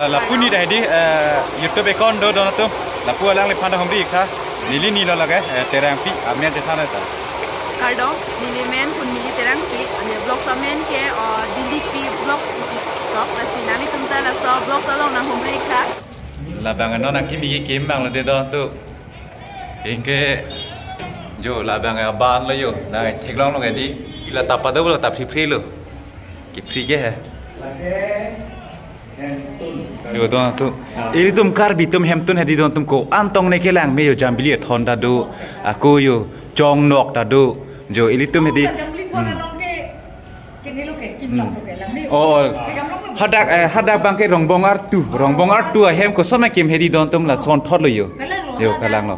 Lapu ni dah di YouTube account do na tu. Lapu alang le phanda homri ikha. Nili ni lo lage terang pi amne je thana ta. Kardo nili men pun nili terang pi ane blog samen ke dili pi blog blog asina ni tumta la so blog salong na homri ikha. La bang no na kimi game bang la de do tu. Ingke jo la bang ban lo yo. Na thek long lo ngai di. La tap pada lo tap free lo. Ki free ke hai. Yo don tu ini tum kar bi tum hem tun hedi don tum ko antong ne ke lang me yo jambili thon da do aku yo chong nok da do jo ini tum hedi oh hadak bang ke rongbong artu hem ko some kim hedi don tum la son thot lo yo kalang lo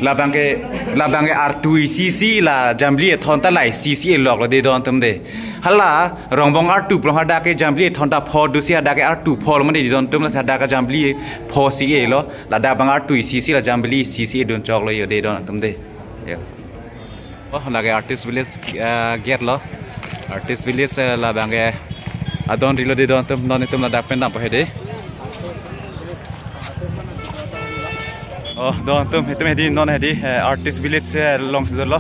la bang ke artu cc la jambili thon ta lai cc lok lo de don tum de hala rongbong artu pro hada ke jambli thonta pho du sia da ke artu pho lo mani don tum la sa da ka jambli pho si e lo la da bang artu cc la jambli cc don chok lo yo de don tum de yo oh la ke artist village get lo artist village la bang ke adon ri lo de don tum la da pen da pho de oh don tum hedi non hedi artist village long se lo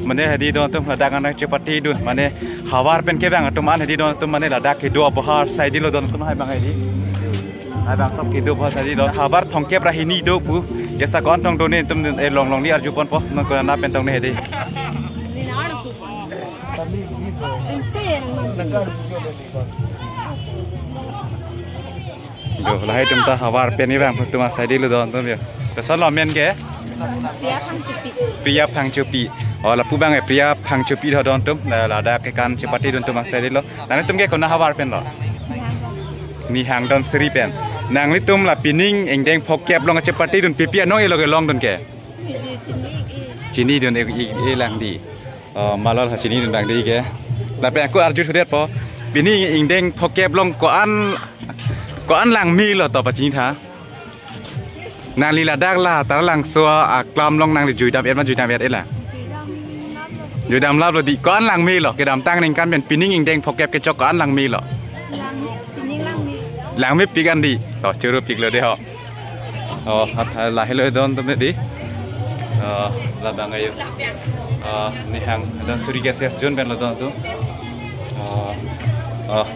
mane hedi don tum ladak anak cepati dun mane hawar pen ke bang tum an hedi don tum mane ladak ke do bahar side lo don tum hai bang hedi hai bang sab ke do bahar side lo hawar thongke rahini do bu yesa gon tong do ne tum e long ni arju pon po non ko na pen tong ne hedi yo lai tum ta hawar pen ni bang tum side lo don tum yo to san lo men ke Pria Pangcupi. Oh, la pubang Pria Pangcupi dah don tum. La ada kekan cepati don tum masai lo. Nang tum ke kena hawar pen lo. Ni hang don seri pen. Nang tum la pining engdeng pokep long cepati don pipi anong elo ke long don ke. Cini don e lang di. Oh, malal ha cini don lang di ke. La pe aku arju sudet po. Pining engdeng pokep long ko an lang mi lo to pa cini tha. Nang lila dak la tar lang so aklam long nang jui dam et ma jui dam et la jui dam lab lo di ko an lang mi lo ke dam tang ning kan ben pining ing deng phokep ke chok ko an lang mi lo lang mi pikan di to churu pik lo de ho oh la hello don to me di la bang ayo ni hang don suri ke ses jon ben lo don tu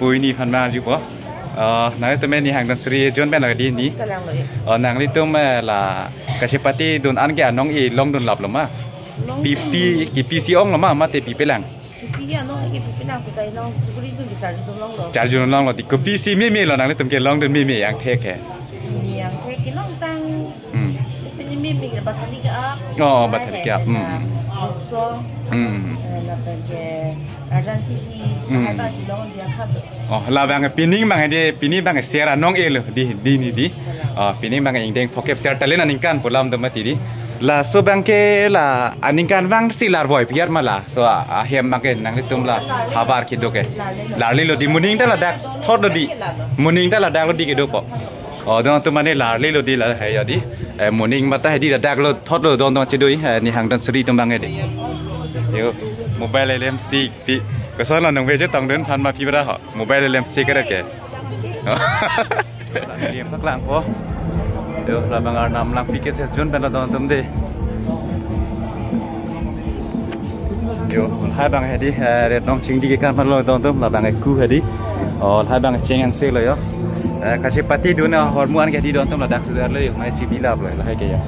pui ni phan ma ju po nang itu meni hang dan suri John ben lagi ni. Nang itu la kasipati don an ke anong i long don lap lama. Pi si ong lama mate pi pelang. Charge don long lo di ko pi si me lo nang itu ke long don me yang tek ke. Yang tek ke long tang. Me ke batali ke ap. Oh batali ke ap. So. La ke Argentina. Oh, la bang pining bang de pining bang sera nong elo di ni di. Pining bang ingdeng pokep ser talen aningkan pulam de mati di. La so bang ke la aningkan bang silar boy piar mala. So ahem bang ke nang tum la habar ki do ke. La lo di muning ta la dak thot lo di. Muning ta la dak lo di ke do po. Oh, don tu mane la lo di la hai ya di. Muning mata hai di la dak lo thot lo don don chidoi ni hang dan sri tum bang de. Yo mobile LMC pi kesan lah nang beje tang den phan ma pi bra ha mobile LMC ke ke liam sak lang po yo la bang ar nam lang pi ke ses jon ben la don tum de yo hai bang he di red nong ching di ke kan phan lo don tum la bang ku he di hai bang cheng ang se lo yo kasipati duna hormuan ke di don tum la dak sudar le mai chi bi lab lo la hai ke ya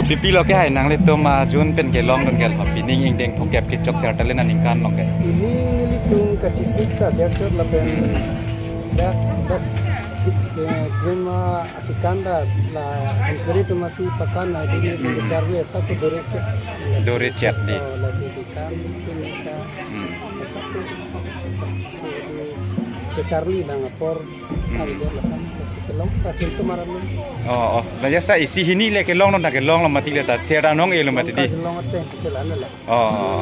pipi lo ke hai nang le to ma jun pen ke long don ke ha pining ing deng phokep ke chok ser talen aning kan long ke ini tung ka chisita der chot la pen da krema atikanda la amsuri tu masih pakan na di charli esa ko dore chat di la sidikan ka ke charli nang por ali der la san kelong ta tin sumaran oh la jasa isi hini le ke long non ta ke long lo mati le ta sera nong e lo mati di long ate kelan la oh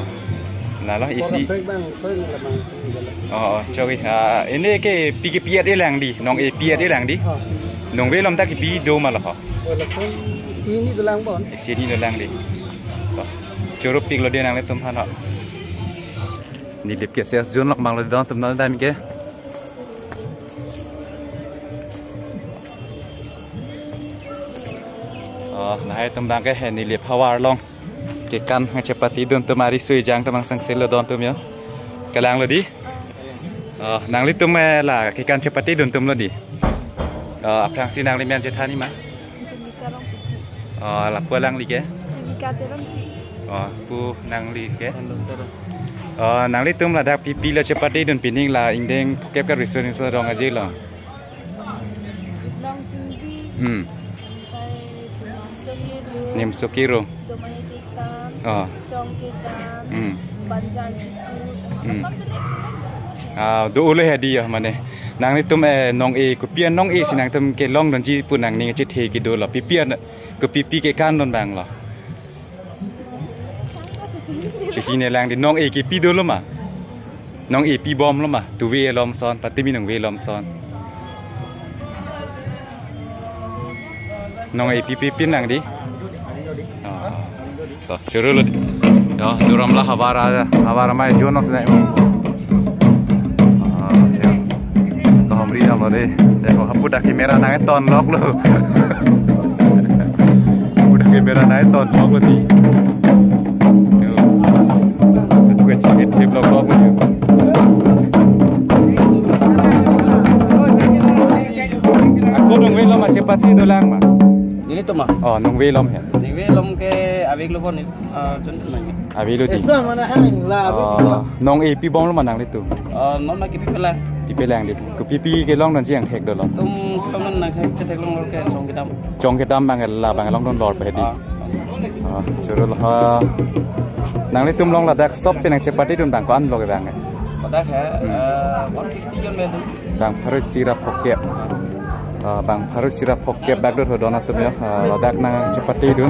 la la isi oh chogi ini ke pi ke piat e lang di nong e piat e lang di nong ve lom ta ke pi do ma la ha sini dolang bon sini dolang di churup pik lo de nang le tum phan ha ni lip ke ses jon lok mang lo don tum non dai mi ke nah hai tum bang ke ni le power long ke kan ngai cepati don tu mari sui jang tamang sang sel don tum yo kalang lo di nang li tum la ke kan cepati don tum lo di aprang si nang li men je thani ma la pulang li ke pu nang li ke nang li tum la dak pipi la cepati don pining la ingdeng kep ka reason so rong aje lo nim sukiro do ule hadi ya mane nang ni tum nong e ku pian nong e sinang tum ke long don ji pu nang ni che the ki do la pi pian ku pipi ke kan don bang la ki ne lang di nong e ki pi do lo ma nong e pi bom lo ma tu we lom son pati mi nong we lom son nong e pi pin nang di churu lo đó duram la havara mai jo nok sai to hamri ra lo de dekho hapuda camera na ton lok lo hapuda camera na ton lok lo ti tu ke chake tip lok lo aku nong we lo ma cepati do lang ma ini tu mah nong we lom he lom ke abik lo bon chun nang abi lo di nong e pi bom lo manang le tu nom na ki pi pelang di ku pi ke long don jiang thek do lo tum long nang thek che thek long ke chong ke dam bang la bang long don lor pe di churu lo nang le tum long la dak sop pe nang chepati dun bang kon lo ke bang dak ha 150 jon me tu bang pharus sirap pokep bang harus sirap pokep bag do do na tum ya ladak nang cepati du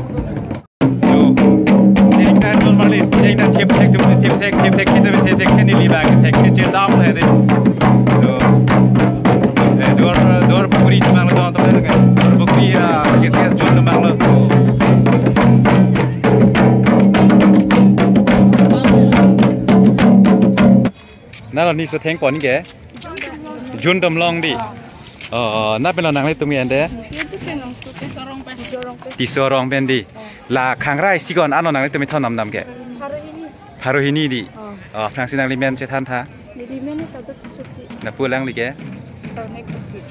tek kan don marli tek na tip tek kita ni li bag tek je dam le de dor puri bang lo don to kan bukti ya kes jon bang lo na lo ni so theng kon ni ke jun dam long diน่าเป็นเราหนังเลยตัวเมียนเด้ตีสรองเป็นดีลาขังไรสิก่อนอันเราหนังเลยตัวมีเท่านำแกพารุฮินีดีพลังสินังลิเมนเชทันท่านับพูดแรงเลยแก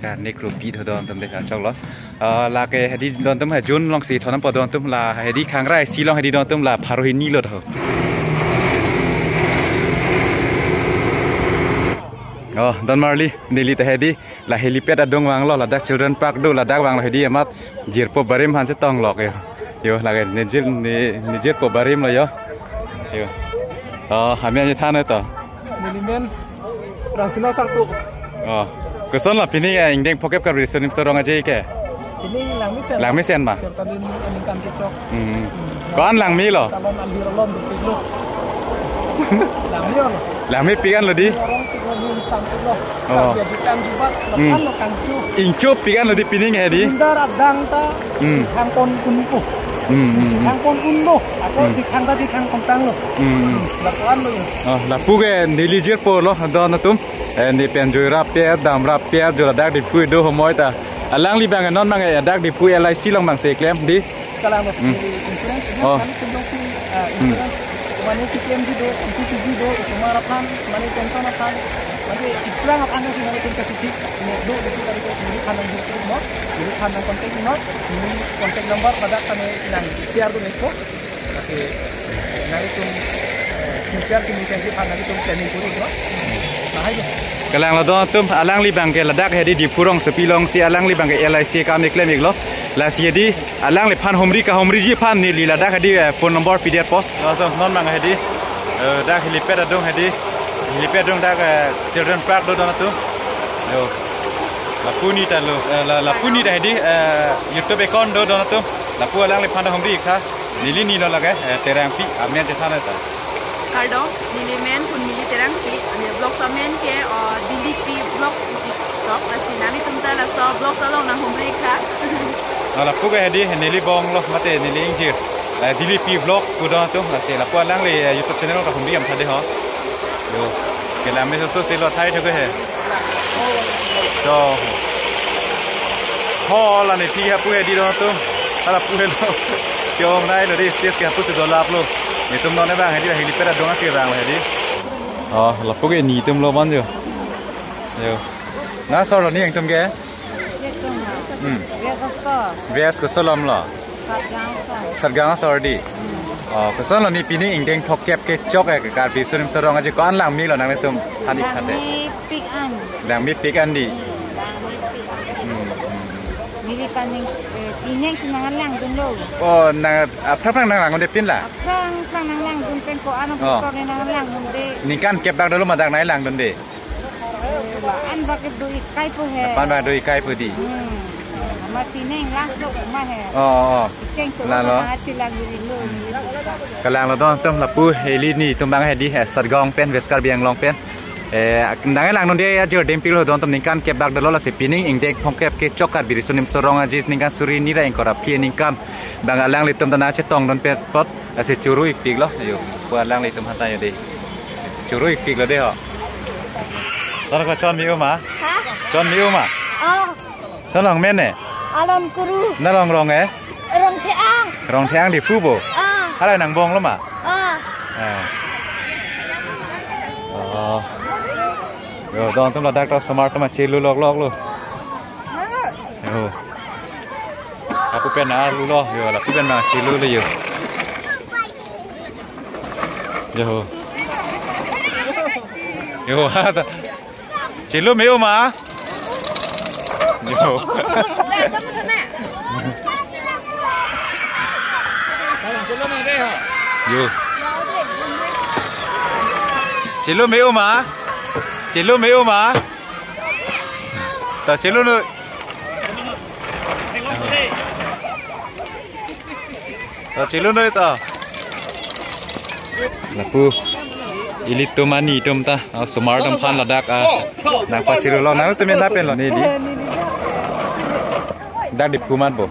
ชาเนกรูปีทอดอนตั้มเด็กจอกล้อลาแกให้ดีดอนตั้มให้จุนลองสีทอน้ำปอดอนตั้มลาให้ดีขังไรสิลองให้ดีดอนตั้มลาพารุฮินีเลยเถอะดอนมาร์ลีนี่ลิตาเฮดีลาเฮลิเปดดงวังล้อลาดัก children park ดูลาดักวังลาเฮดีมัดจีร์ปบาริมหันจะต้องหลอกอยู่ลาเกนจีร์ปบาริมเลยอยู่หามีอะไรท่านเลยต่อนี่เมนรังสินาสักตุก็ส่วนละพี่นี่อิงเด้งพกเก็บกับรีสอร์ทนิมสรองอาเจย์แกพี่นี่หลังไม่เซนป่ะเซนตอนนี้อันนี้การที่จอกก้อนหลังมีเหรอตอนอันดีเราล้อมดูปีกลูกหลังไม่ยอมหลังไม่ปีกันเลยดิอิงจูปีกันเลยดิปีนี้ไงดิดาราดังตาทางคนคุณกูทางคนคุณลูกaku siทางตาsiทางคนตังลูกแบบนั้นเลยแล้วพวกนี่ลิจิร์โปโลดอนนะตุ้มนี่เป็นจุยรับเปียดามรับเปียจุลดักดิพูดดูหัวมอยตาหลังรีบางนอนบางดักดิพูดอะไรสิลองบางเสกเล่มดิกำลังแบบอินชูรันส์นะคุณต้องซื้ออินชูรันส์Mani KPM juga, itu juga, kemarapan, mani pensiunan, mani iklan apa anda sih mani pensiun ini do itu dari ini kanan justru not, ini kanan kontak not, ini kontak nomor pada kami yang share tuh itu, masih nanti tuh future kini saya sih kanan itu planning kurang not, nah itu. Kalau lo tuh alang li bangke ladak hedi di purong sepilong si alang li bangke LIC kami klaim iklo. Last year di alang le pan homri ka homri ji pan ni li la dak hadi phone number pdf po so non mang hadi dak helipad adong hadi helipad dong dak children park do na tu yo la puni ta lo la puni da hadi youtube account do na tu la pu alang le pan homri kha nili ni lo la ga terang pi amne te thana ta Kardong nili men pun nili terang pi ane blog samen ke delete pi blog stop asi nani tumta la so blog salong na homri kha la puga hedi nili bong lo mate nili ingir dili pi vlog kuda tu la se la kwa lang le youtube channel ka humbi am thade ho yo ke la me so se lo thai tho ke he to ho la ne ti ha pu hedi do tu Kalau punya lo, kiong naik lo di setiap kita pun sudah lap lo. Ni tum nona bang, hadi helipad ada dong kira bang hadi. Oh, lapu ke ni tum lo ban jo. Yo. Nah sor ni yang tum ke? Bias kesalam lo. Sargang sor di. Oh, kesalam ni pini ingdeng pokep ke cok ke karbi sunim sorong aja ko an lang mi lo nang tum hadi hadi. Pick an. Lang mi pick an di. Milikan yang pineng senangan lang dun lo. Oh, nang perang nang lang udah pin lah. Perang nang lang dun pen ko ano pokok nang lang dun de. Ni kan kep dak dulu madak nai lang dun de. An bakit do ikai po he. Pan ba do ikai po di. Ma pineng lang do ma he. Oh. Keng so lang lo. Kalang lo don tum lapu heli ni tum bang hedi sargong pen veskar biang long pen. Nang lang dun de aja dempil lo don tum ni kan kep dak dulu la se pining ingdek pongkep ke cokar biri sunim sorong aja ni kan suri ni ra ingkora pi ni kan bang alang li tum tanah cetong don pet pot ase curu ikpik lo yo buat lang li tum hantai de curu ikpik lo de ho Tolong kau con miu ma? Ha? Con miu ma? Oh. Tolong men ne? Alon kuru. Nalong rong Rong teang. Rong teang di fubo.อะไรหนังบงแล้วมาเดี๋ยวตอนต้องเราดักเราสมาร์ทมาชิลลูลอกลูเดี๋ยวakuเป็นนะลูลอกเดี๋ยวเราพี่เป็นมาชิลลูเลยอยู่เดี๋ยวฮะชิลลูไม่เอามาเดี๋ยวอยู่จิลุไม่เอามาจิลุไม่เอามาแต่จิลุนู่นแต่จิลุนู่นต่อแล้วปูอิลิตุมานีตุมตาเอาสมาร์ทพันระดับนักปัจจุบันเรานั่งตัวเมียนับเป็นหรอนี่ดิดักดิบกูมันบ่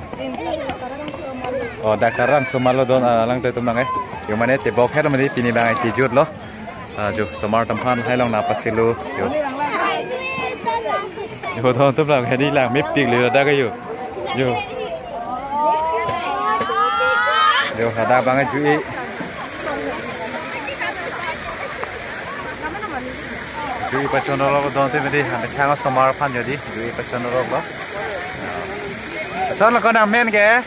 Oh, dakaran semua lo don lang tu tumang yang mana te bok head mana ini bang tijut lo, jo semua tempat hai long napa silu, yo don tu lang hedi lang mipik le dah ke yo, yo ada bang jui, jui pacon lo don tu mana ada kang semua pan jadi jui pacon lo, soal kau nak main ke?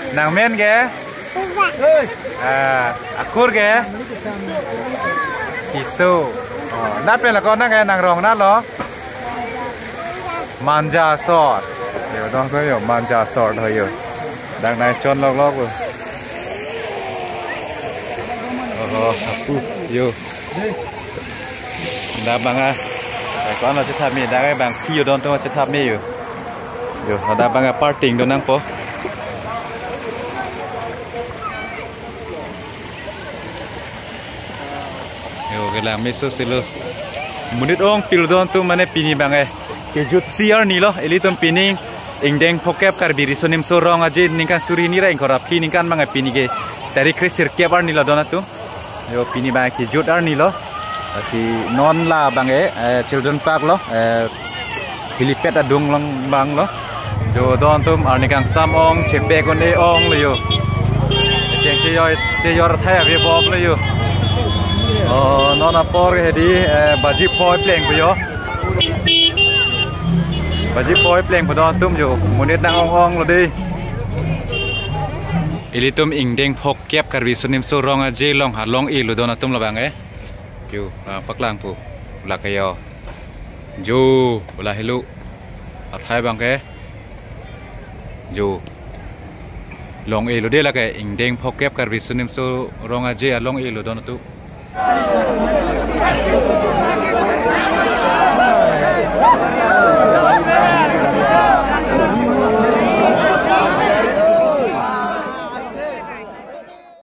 Nang men ke? Akur ke? Isu. Nak pelak kau nak ke nang rong nak lo? Manja sort. Yo, dong tu yo manja sort tu yo. Dang nai con lok tu. Oh, aku yo. Dah bang kau nak cakap ni, dah bang kio don tu cakap ni yo. Yo, dah bang parting don nang po. Kelang meso silo munit ong pildon tu mana pini bangai kejut siar ni loh elitum pining ingdeng pokep karbiri sonim sorong aja ningkan suri ni ra ingkorap ki ningkan bangai pini ke dari krisir kebar ni loh dona tu yo pini bangai kejut ar ni loh si non la bangai children park loh hilipet adung long bang loh jo don tu ar ningkan sam ong cepe kon e ong lo yo jeng ceyor thai abe bob lo yo Oh, nona por hedi baji poi pleng puyo. Baji poi pleng pudo tum yo. Munit nang ong lo di. Ili tum ingdeng phok kep karbi sunim surong aje long ha long i lo dona tum lo bang Yo, paklang pu. La kayo. Jo, la helu. Athai bang ke. Jo. Long i lo de la ke ingdeng phok kep karbi sunim surong aje long i lo dona tu.